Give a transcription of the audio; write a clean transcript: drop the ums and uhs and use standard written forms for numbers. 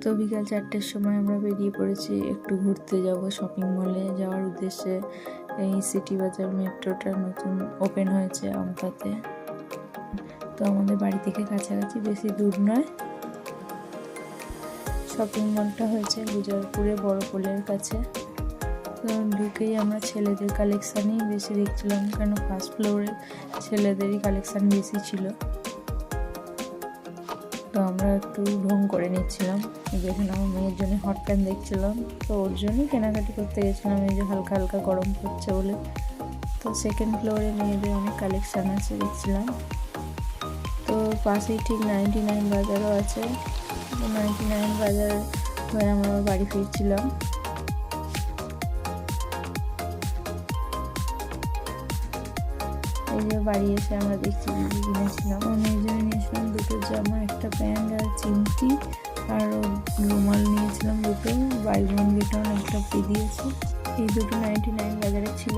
তো বিকাল 4টের সময় আমরা বেরিয়ে পড়েছি একটু ঘুরতে যাব, শপিং মলে যাওয়ার উদ্দেশ্যে। এই সিটি বাজার মেট্রোটা নতুন ওপেন হয়েছে আমতাতে। তো আমাদের বাড়ি থেকে কাছাকাছি, বেশি দূর নয়। শপিং মলটা হয়েছে গুজরাটপুরে বড় পোলের কাছে। তো ঢুকেই আমরা ছেলেদের কালেকশানই বেশি দেখছিলাম, কেন ফার্স্ট ফ্লোরে ছেলেদেরই কালেকশান বেশি ছিল। তো আমরা একটু ঢং করে নিচ্ছিলাম। যেখানে আমার মেয়ের জন্য হট প্যান্ট দেখছিলাম, তো ওর জন্যই কেনাকাটি করতে গেছিলাম, এই যে হালকা হালকা গরম পড়ছে বলে। তো সেকেন্ড ফ্লোরে মেয়েদের অনেক কালেকশান আছে দেখছিলাম। তো পাশেই ঠিক 99 বাজারও আছে। 99 বাজার হয়ে আমরা বাড়ি ফিরছিলাম। এই যে বাড়ি এসে আমরা দেখছি দিদি কিনেছিলাম। আমি এই জন্য নিয়েছিলাম দুটো জামা, একটা প্যান্ট আর চিমটি, আর রুমাল নিয়েছিলাম দুটো। বাই ওয়ান গেট ওয়ান একটা ফ্রি দিয়েছে। এই দুটো 99 বাজারে ছিল।